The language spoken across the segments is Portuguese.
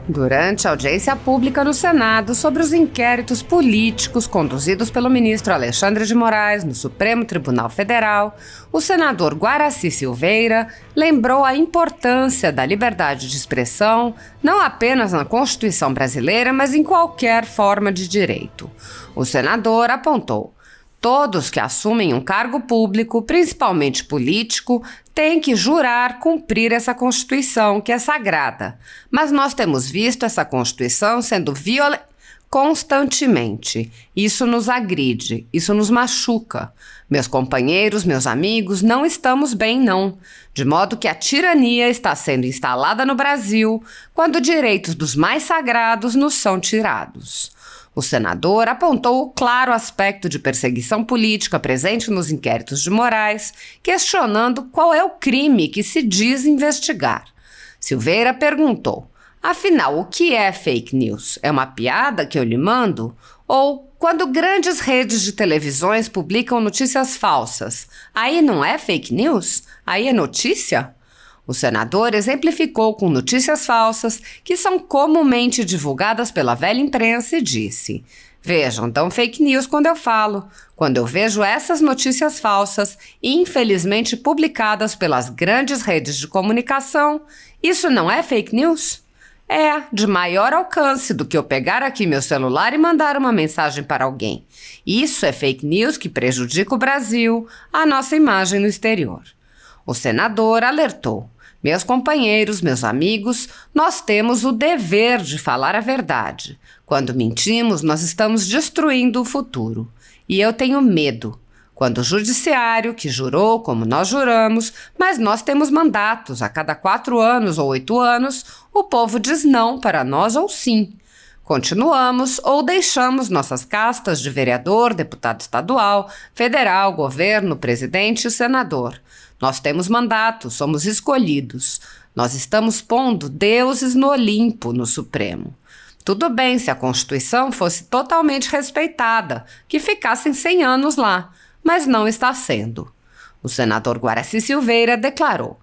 Durante a audiência pública no Senado sobre os inquéritos políticos conduzidos pelo ministro Alexandre de Moraes no Supremo Tribunal Federal, o senador Guaraci Silveira lembrou a importância da liberdade de expressão não apenas na Constituição brasileira, mas em qualquer forma de direito. O senador apontou: todos que assumem um cargo público, principalmente político, têm que jurar cumprir essa Constituição, que é sagrada. Mas nós temos visto essa Constituição sendo violada constantemente. Isso nos agride, isso nos machuca. Meus companheiros, meus amigos, não estamos bem, não. De modo que a tirania está sendo instalada no Brasil quando direitos dos mais sagrados nos são tirados. O senador apontou o claro aspecto de perseguição política presente nos inquéritos de Moraes, questionando qual é o crime que se diz investigar. Silveira perguntou: afinal, o que é fake news? É uma piada que eu lhe mando? Ou, quando grandes redes de televisões publicam notícias falsas, aí não é fake news? Aí é notícia? O senador exemplificou com notícias falsas que são comumente divulgadas pela velha imprensa e disse: vejam, dão fake news quando eu falo. Quando eu vejo essas notícias falsas, infelizmente publicadas pelas grandes redes de comunicação, isso não é fake news? É de maior alcance do que eu pegar aqui meu celular e mandar uma mensagem para alguém. Isso é fake news que prejudica o Brasil, a nossa imagem no exterior. O senador alertou: meus companheiros, meus amigos, nós temos o dever de falar a verdade. Quando mentimos, nós estamos destruindo o futuro. E eu tenho medo. Quando o judiciário, que jurou como nós juramos, mas nós temos mandatos, a cada 4 anos ou 8 anos, o povo diz não para nós ou sim. Continuamos ou deixamos nossas castas de vereador, deputado estadual, federal, governo, presidente e senador. Nós temos mandato, somos escolhidos. Nós estamos pondo deuses no Olimpo, no Supremo. Tudo bem se a Constituição fosse totalmente respeitada, que ficassem 100 anos lá, mas não está sendo. O senador Guaraci Silveira declarou: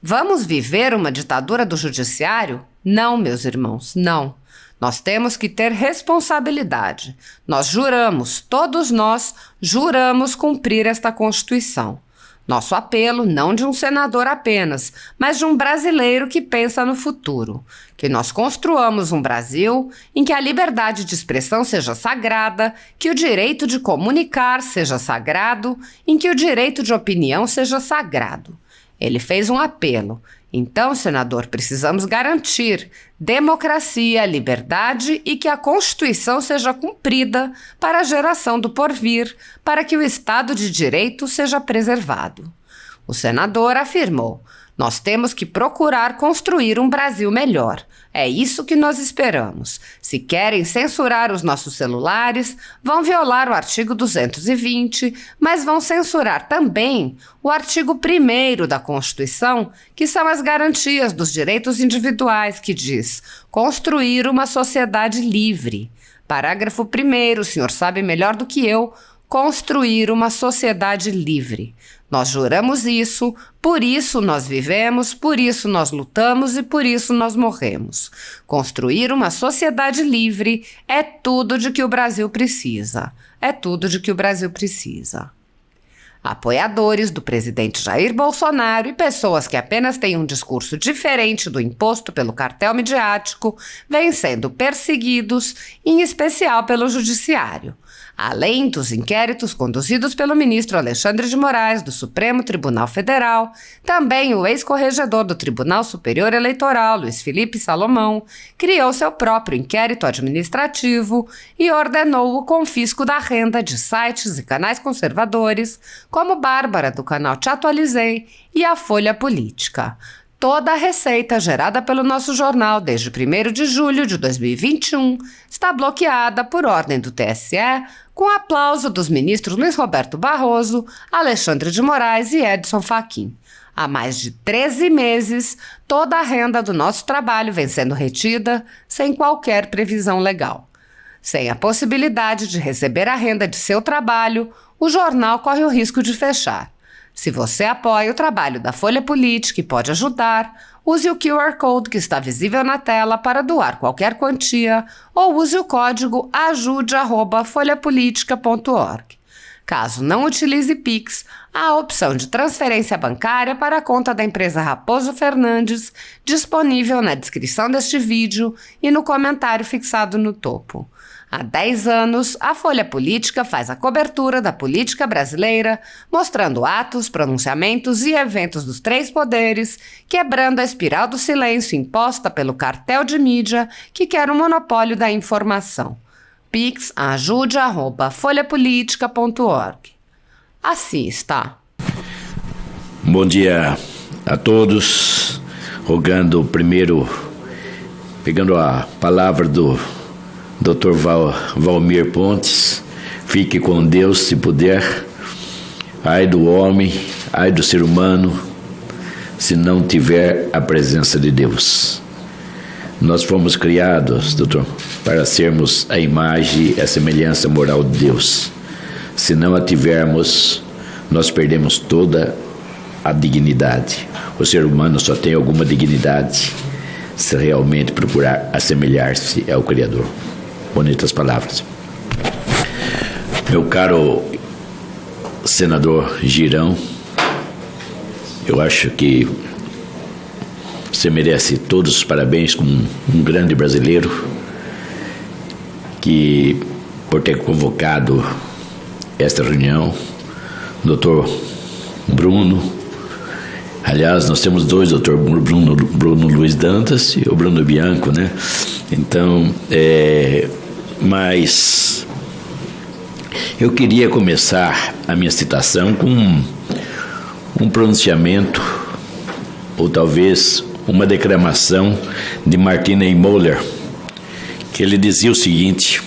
vamos viver uma ditadura do judiciário? Não, meus irmãos, não. Nós temos que ter responsabilidade. Nós juramos, todos nós juramos cumprir esta Constituição. Nosso apelo não de um senador apenas, mas de um brasileiro que pensa no futuro. Que nós construamos um Brasil em que a liberdade de expressão seja sagrada, que o direito de comunicar seja sagrado, em que o direito de opinião seja sagrado. Ele fez um apelo. Então, senador, precisamos garantir democracia, liberdade e que a Constituição seja cumprida para a geração do porvir, para que o Estado de Direito seja preservado. O senador afirmou: nós temos que procurar construir um Brasil melhor. É isso que nós esperamos. Se querem censurar os nossos celulares, vão violar o artigo 220, mas vão censurar também o artigo 1º da Constituição, que são as garantias dos direitos individuais, que diz: construir uma sociedade livre. Parágrafo 1º, o senhor sabe melhor do que eu: construir uma sociedade livre. Nós juramos isso, por isso nós vivemos, por isso nós lutamos e por isso nós morremos. Construir uma sociedade livre é tudo de que o Brasil precisa. É tudo de que o Brasil precisa. Apoiadores do presidente Jair Bolsonaro e pessoas que apenas têm um discurso diferente do imposto pelo cartel midiático vêm sendo perseguidos, em especial pelo judiciário. Além dos inquéritos conduzidos pelo ministro Alexandre de Moraes do Supremo Tribunal Federal, também o ex-corregedor do Tribunal Superior Eleitoral, Luiz Felipe Salomão, criou seu próprio inquérito administrativo e ordenou o confisco da renda de sites e canais conservadores, como Bárbara, do canal Te Atualizei, e a Folha Política. Toda a receita gerada pelo nosso jornal desde 1º de julho de 2021 está bloqueada por ordem do TSE, com aplauso dos ministros Luiz Roberto Barroso, Alexandre de Moraes e Edson Fachin. Há mais de 13 meses, toda a renda do nosso trabalho vem sendo retida sem qualquer previsão legal. Sem a possibilidade de receber a renda de seu trabalho, o jornal corre o risco de fechar. Se você apoia o trabalho da Folha Política e pode ajudar, use o QR Code que está visível na tela para doar qualquer quantia ou use o código ajude@folhapolitica.org. Caso não utilize Pix, há a opção de transferência bancária para a conta da empresa Raposo Fernandes, disponível na descrição deste vídeo e no comentário fixado no topo. Há 10 anos, a Folha Política faz a cobertura da política brasileira, mostrando atos, pronunciamentos e eventos dos três poderes, quebrando a espiral do silêncio imposta pelo cartel de mídia que quer o monopólio da informação. Pix ajude@folhapolitica.org. Assista. Bom dia a todos. Rogando primeiro, pegando a palavra do Dr. Valmir Pontes, fique com Deus se puder. Ai do homem, ai do ser humano, se não tiver a presença de Deus. Nós fomos criados, doutor, para sermos a imagem e a semelhança moral de Deus. Se não a tivermos, nós perdemos toda a dignidade. O ser humano só tem alguma dignidade se realmente procurar assemelhar-se ao Criador. Bonitas palavras. Meu caro senador Girão, eu acho que você merece todos os parabéns como um grande brasileiro que, por ter convocado esta reunião, doutor Bruno. Aliás, nós temos dois, doutor Bruno Luiz Dantas e o Bruno Bianco, né? Então, mas eu queria começar a minha citação com um pronunciamento, ou talvez uma declamação de Martin Niemöller, que ele dizia o seguinte: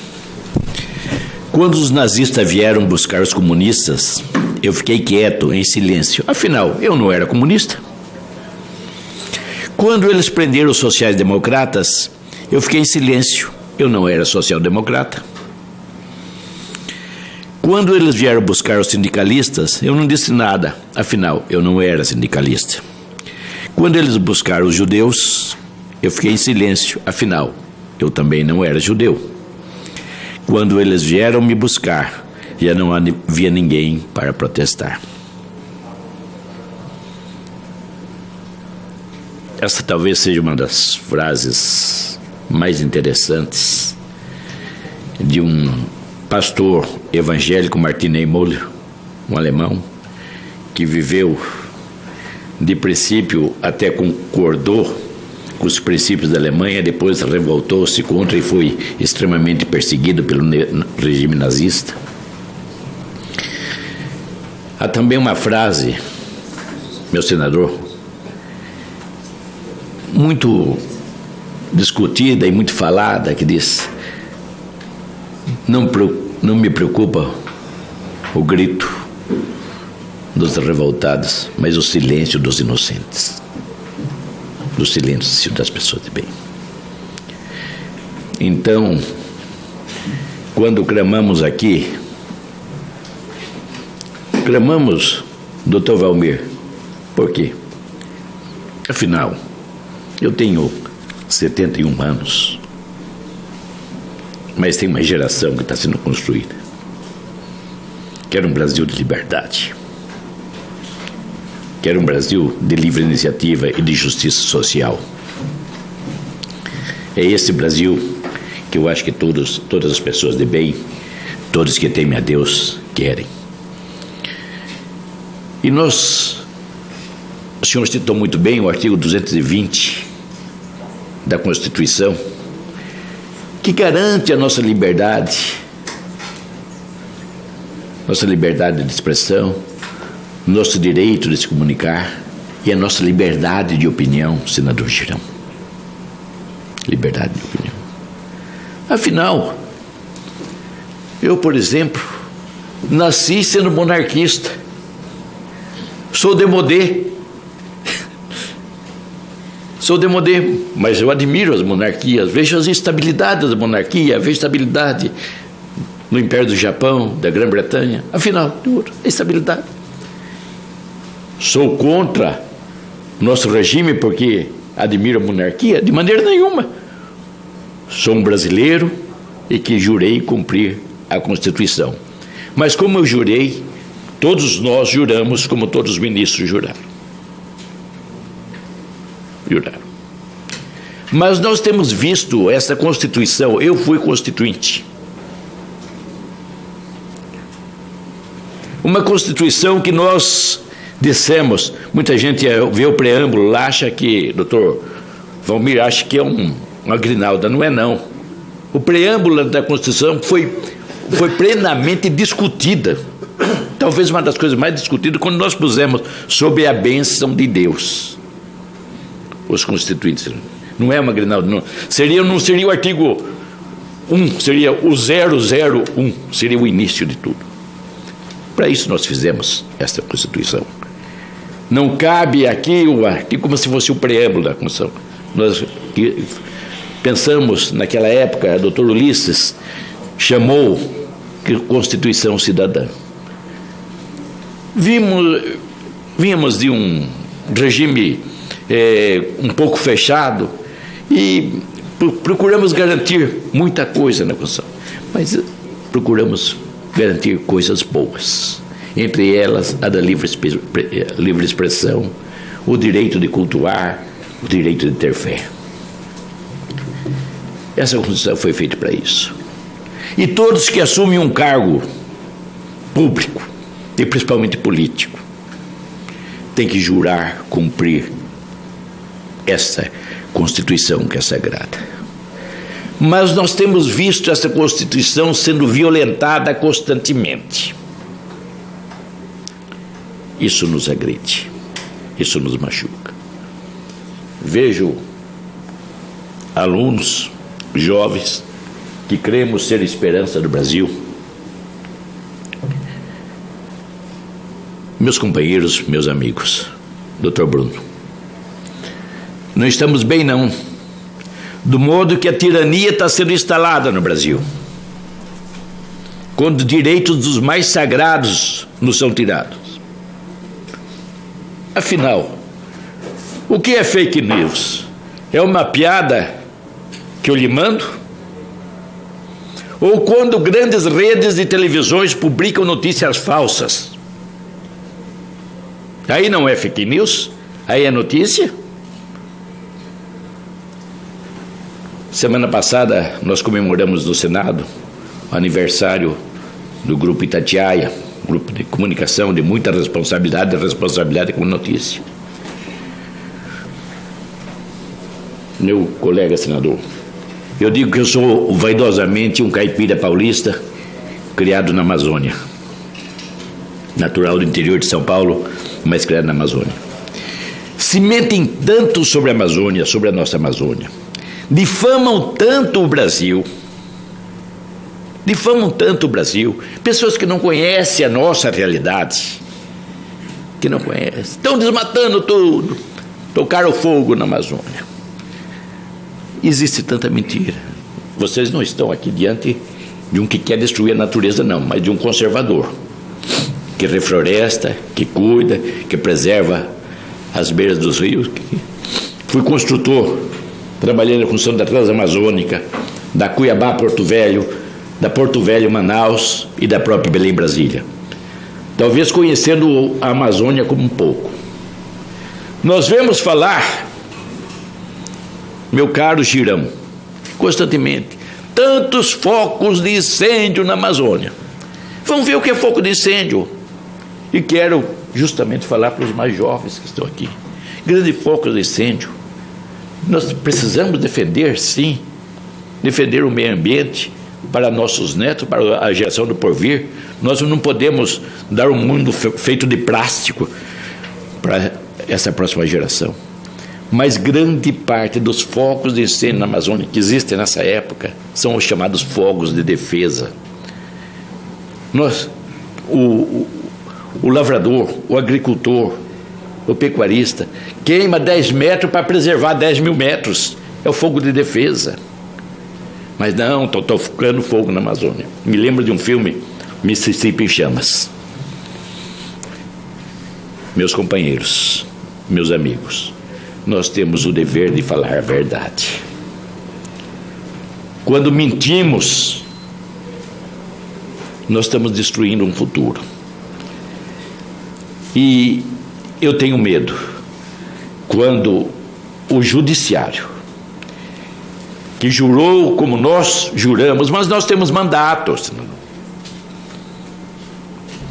quando os nazistas vieram buscar os comunistas, eu fiquei quieto, em silêncio. Afinal, eu não era comunista. Quando eles prenderam os sociais-democratas, eu fiquei em silêncio. Eu não era social-democrata. Quando eles vieram buscar os sindicalistas, eu não disse nada. Afinal, eu não era sindicalista. Quando eles buscaram os judeus, eu fiquei em silêncio. Afinal, eu também não era judeu. Quando eles vieram me buscar, já não havia ninguém para protestar. Essa talvez seja uma das frases mais interessantes de um pastor evangélico, Martin Niemöller, um alemão, que viveu, de princípio até concordou com os princípios da Alemanha, depois revoltou-se contra e foi extremamente perseguido pelo regime nazista. Há também uma frase, meu senador, muito discutida e muito falada, que diz: não me preocupa o grito dos revoltados, mas o silêncio dos inocentes, do silêncio das pessoas de bem. Então, quando clamamos aqui, clamamos, doutor Valmir, por quê? Afinal, eu tenho 71 anos, mas tem uma geração que está sendo construída. Quero um Brasil de liberdade. Quero um Brasil de livre iniciativa e de justiça social. É esse Brasil que eu acho que todas as pessoas de bem, todos que temem a Deus, querem. E o senhor citou muito bem o artigo 220 da Constituição, que garante a nossa liberdade de expressão, nosso direito de se comunicar e a nossa liberdade de opinião, senador Girão. Liberdade de opinião. Afinal, eu, por exemplo, nasci sendo monarquista. Sou demodé, mas eu admiro as monarquias, vejo as instabilidades da monarquia, vejo estabilidade no Império do Japão, da Grã-Bretanha, afinal, estabilidade. sou contra nosso regime porque admiro a monarquia? De maneira nenhuma. Sou um brasileiro e que jurei cumprir a Constituição. Mas como eu jurei, todos nós juramos como todos os ministros juraram. Mas nós temos visto essa Constituição, eu fui constituinte. Uma Constituição que nós dissemos, muita gente vê o preâmbulo lá, acha que, doutor Valmir, acha que é uma grinalda, não é não. O preâmbulo da Constituição foi plenamente discutida, talvez uma das coisas mais discutidas, quando nós pusemos sob a bênção de Deus, os constituintes. Não é uma grinalda, não seria o artigo 1, seria o 001, seria o início de tudo. Para isso nós fizemos esta Constituição. Não cabe aqui o artigo como se fosse o preâmbulo da Constituição. Nós pensamos naquela época, o doutor Ulisses chamou de Constituição Cidadã. Vínhamos de um regime um pouco fechado e procuramos garantir muita coisa na Constituição, mas procuramos garantir coisas boas, entre elas a da livre expressão, o direito de cultuar, o direito de ter fé. Essa Constituição foi feita para isso. E todos que assumem um cargo público, e principalmente político, têm que jurar cumprir essa Constituição que é sagrada. Mas nós temos visto essa Constituição sendo violentada constantemente. Isso nos agride, isso nos machuca. Vejo alunos, jovens, que cremos ser a esperança do Brasil. Meus companheiros, meus amigos, doutor Bruno, não estamos bem não, do modo que a tirania está sendo instalada no Brasil, quando direitos dos mais sagrados nos são tirados. Afinal, o que é fake news? É uma piada que eu lhe mando? Ou quando grandes redes de televisões publicam notícias falsas? Aí não é fake news? Aí é notícia? Semana passada nós comemoramos no Senado o aniversário do Grupo Itatiaia, grupo de comunicação de muita responsabilidade com notícia. Meu colega senador, eu digo que eu sou vaidosamente um caipira paulista criado na Amazônia, natural do interior de São Paulo, mas criado na Amazônia. Se mentem tanto sobre a Amazônia, sobre a nossa Amazônia, difamam tanto o Brasil, pessoas que não conhecem a nossa realidade, que não conhecem, estão desmatando tudo, tocaram fogo na Amazônia. Existe tanta mentira. Vocês não estão aqui diante de um que quer destruir a natureza, não, mas de um conservador, que refloresta, que cuida, que preserva as beiras dos rios. Fui construtor, trabalhei na construção da Transamazônica, da Cuiabá Porto Velho, da Porto Velho Manaus e da própria Belém Brasília. Talvez conhecendo a Amazônia como um pouco. Nós vemos falar, meu caro Girão, constantemente, tantos focos de incêndio na Amazônia. Vamos ver o que é foco de incêndio. E quero justamente falar para os mais jovens que estão aqui. Grande foco de incêndio. Nós precisamos defender, sim, defender o meio ambiente para nossos netos, para a geração do porvir. Nós não podemos dar um mundo feito de plástico para essa próxima geração. Mas grande parte dos focos de incêndio na Amazônia que existem nessa época são os chamados fogos de defesa. O lavrador, o agricultor, o pecuarista queima 10 metros para preservar 10 mil metros. É o fogo de defesa. Mas não, estou tocando fogo na Amazônia. Me lembro de um filme, Mississippi em Chamas. meus companheiros, meus amigos, nós temos o dever de falar a verdade. Quando mentimos, nós estamos destruindo um futuro. E eu tenho medo quando o judiciário, que jurou como nós juramos, mas nós temos mandatos.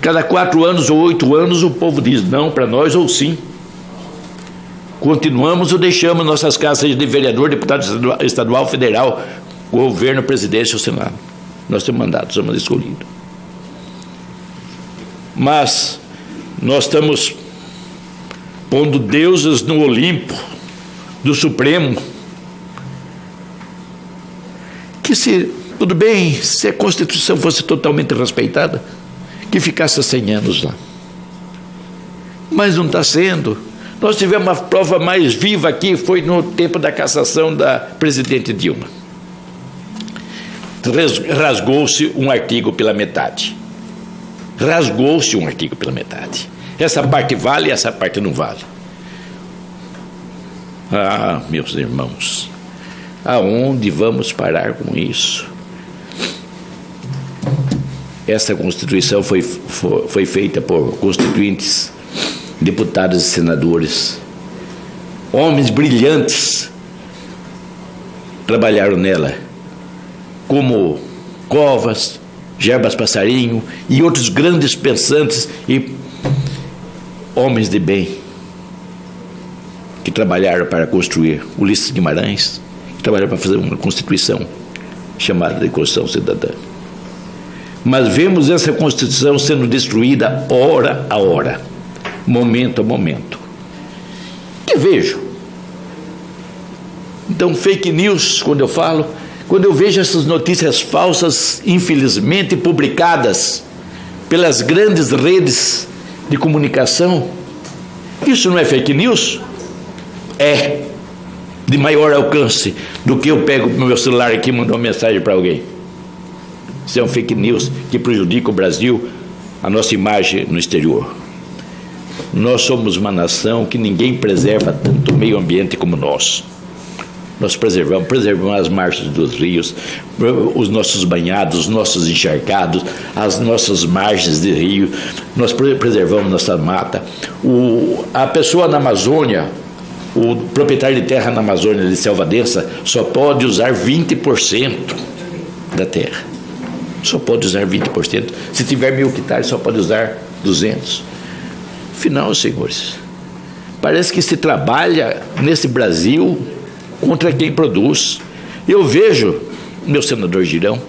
Cada 4 anos ou 8 anos o povo diz não para nós ou sim. Continuamos ou deixamos nossas casas de vereador, deputado estadual, federal, governo, presidência ou senado. Nós temos mandatos, somos escolhidos. Mas nós estamos pondo deuses no Olimpo do Supremo, que tudo bem, se a Constituição fosse totalmente respeitada, que ficasse 100 anos lá. Mas não está sendo. Nós tivemos uma prova mais viva aqui, foi no tempo da cassação da presidente Dilma. Rasgou-se um artigo pela metade. Rasgou-se um artigo pela metade. Essa parte vale, essa parte não vale. Ah, meus irmãos, aonde vamos parar com isso? Essa Constituição foi feita por constituintes, deputados e senadores, homens brilhantes, trabalharam nela, como Covas, Jarbas Passarinho e outros grandes pensantes e homens de bem, que trabalharam para construir. Ulisses Guimarães, que trabalharam para fazer uma Constituição chamada de Constituição Cidadã. Mas vemos essa Constituição sendo destruída hora a hora, momento a momento. Que vejo? Então, fake news, quando eu vejo essas notícias falsas, infelizmente publicadas pelas grandes redes de comunicação, isso não é fake news? É de maior alcance do que eu pego no meu celular aqui e mando uma mensagem para alguém. Isso é um fake news que prejudica o Brasil, a nossa imagem no exterior. Nós somos uma nação que ninguém preserva tanto o meio ambiente como nós. Nós preservamos as margens dos rios, os nossos banhados, os nossos encharcados, as nossas margens de rio, nós preservamos nossa mata. A pessoa na Amazônia, o proprietário de terra na Amazônia de selva densa, só pode usar 20% da terra. Só pode usar 20%. Se tiver 1.000 hectares, só pode usar 200. Afinal, senhores, parece que se trabalha nesse Brasil contra quem produz. Eu vejo, meu senador Girão,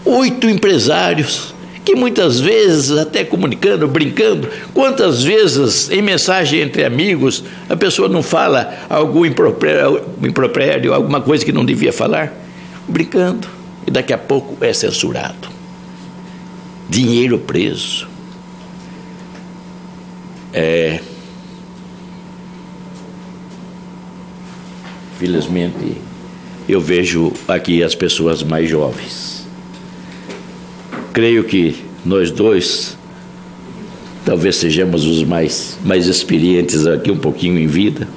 8 empresários que muitas vezes, até comunicando, brincando, quantas vezes em mensagem entre amigos, a pessoa não fala algo impropério, alguma coisa que não devia falar, brincando, e daqui a pouco é censurado. Dinheiro preso. Felizmente, eu vejo aqui as pessoas mais jovens. Creio que nós dois, talvez sejamos os mais experientes aqui um pouquinho em vida,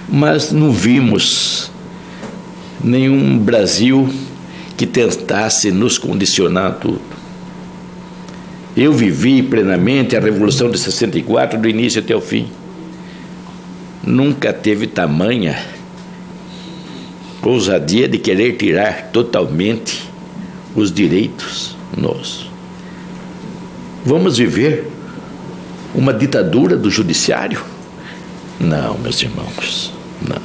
mas não vimos nenhum Brasil que tentasse nos condicionar tudo. Eu vivi plenamente a Revolução de 64, do início até o fim. Nunca teve tamanha ousadia de querer tirar totalmente os direitos nossos. Vamos viver uma ditadura do judiciário? Não, meus irmãos, não.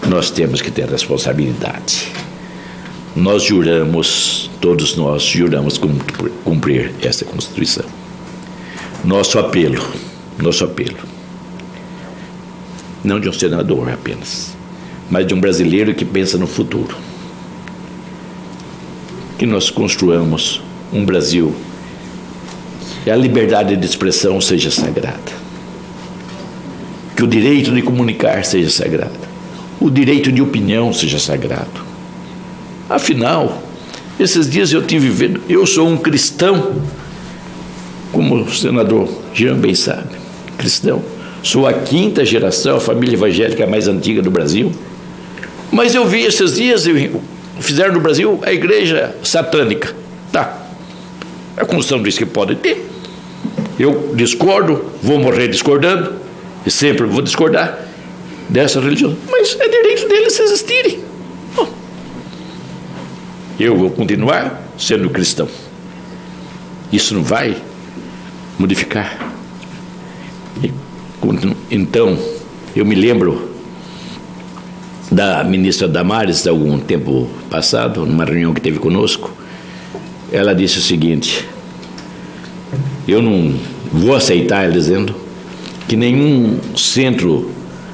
Nós temos que ter responsabilidade. Nós juramos, todos nós juramos cumprir essa Constituição. Nosso apelo, não de um senador apenas, mas de um brasileiro que pensa no futuro. Que nós construamos um Brasil que a liberdade de expressão seja sagrada, que o direito de comunicar seja sagrado, o direito de opinião seja sagrado. Afinal, esses dias eu tive vendo, eu sou um cristão como o senador Jean bem sabe, cristão. Sou a 5ª geração, a família evangélica mais antiga do Brasil. Mas eu vi esses dias, fizeram no Brasil a igreja satânica. Tá, a Constituição diz que pode ter. Eu discordo, vou morrer discordando, e sempre vou discordar dessa religião. Mas é direito deles existirem. Bom, eu vou continuar sendo cristão. Isso não vai modificar. Então, eu me lembro da ministra Damares, há algum tempo passado, numa reunião que teve conosco. Ela disse o seguinte: eu não vou aceitar, ela dizendo, que nenhum centro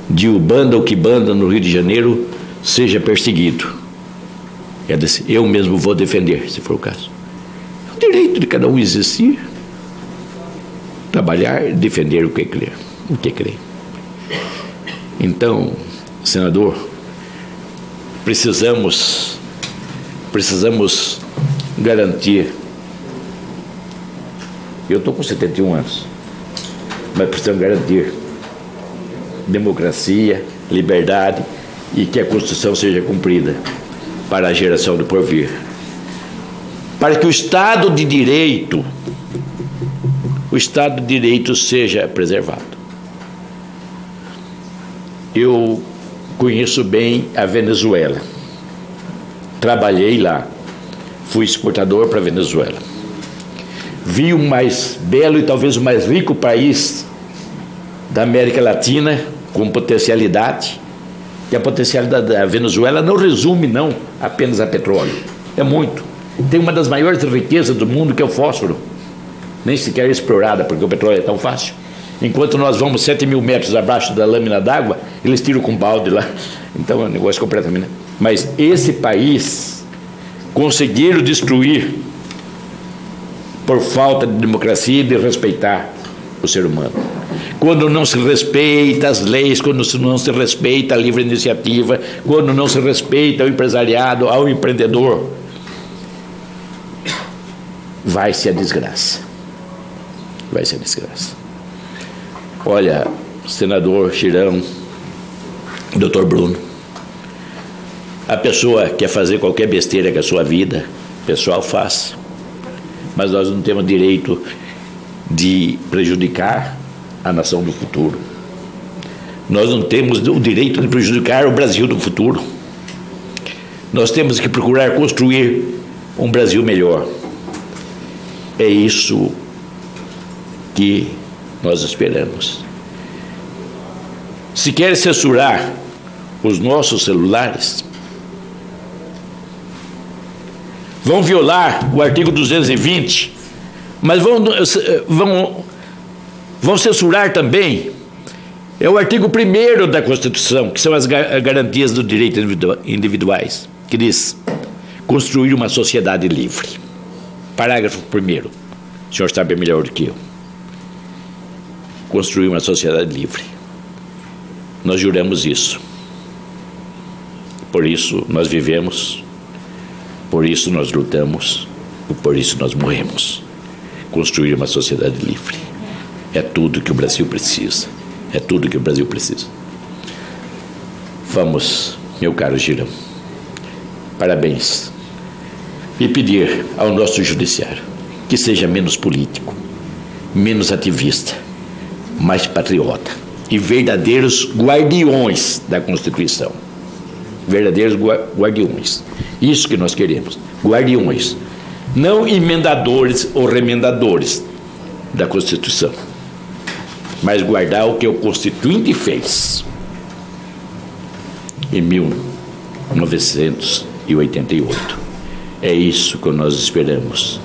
de Ubanda ou Quibanda no Rio de Janeiro seja perseguido. Ela disse: eu mesmo vou defender, se for o caso. É o direito de cada um existir, trabalhar e defender o que crê. Então, senador, precisamos garantir. Eu estou com 71 anos, mas precisamos garantir democracia, liberdade e que a Constituição seja cumprida para a geração do porvir. Para que o Estado de Direito seja preservado. Eu conheço bem a Venezuela. Trabalhei lá. Fui exportador para a Venezuela. Vi o mais belo e talvez o mais rico país da América Latina, com potencialidade. E a potencialidade da Venezuela não resume não apenas a petróleo. É muito. Tem uma das maiores riquezas do mundo, que é o fósforo. Nem sequer é explorada, porque o petróleo é tão fácil. Enquanto nós vamos 7.000 metros abaixo da lâmina d'água, eles tiram com balde lá. Então é um negócio completamente... Mas esse país conseguiram destruir por falta de democracia e de respeitar o ser humano. Quando não se respeita as leis, quando não se respeita a livre iniciativa, quando não se respeita o empresariado, ao empreendedor, vai-se a desgraça. Vai-se a desgraça. Olha, senador Girão, doutor Bruno, a pessoa quer fazer qualquer besteira com a sua vida, pessoal, faça. Mas nós não temos direito de prejudicar a nação do futuro. Nós não temos o direito de prejudicar o Brasil do futuro. Nós temos que procurar construir um Brasil melhor. É isso que nós esperamos. Se quer censurar os nossos celulares, vão violar o artigo 220, mas vão censurar também o artigo 1º da Constituição, que são as garantias dos direitos individuais, que diz: construir uma sociedade livre. Parágrafo 1º, o senhor sabe melhor do que eu. Construir uma sociedade livre. Nós juramos isso. Por isso nós vivemos, por isso nós lutamos e por isso nós morremos. Construir uma sociedade livre. É tudo que o Brasil precisa. É tudo que o Brasil precisa. Vamos, meu caro Girão, parabéns. E pedir ao nosso judiciário que seja menos político, menos ativista, mais patriota e verdadeiros guardiões da Constituição. Verdadeiros guardiões. Isso que nós queremos. Guardiões. Não emendadores ou remendadores da Constituição, mas guardar o que o Constituinte fez em 1988. É isso que nós esperamos.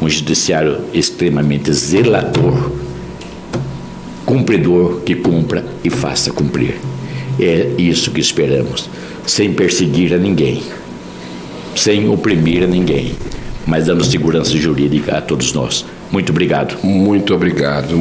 Um judiciário extremamente zelador, cumpridor, que cumpra e faça cumprir. É isso que esperamos, sem perseguir a ninguém, sem oprimir a ninguém, mas dando segurança jurídica a todos nós. Muito obrigado. Muito obrigado.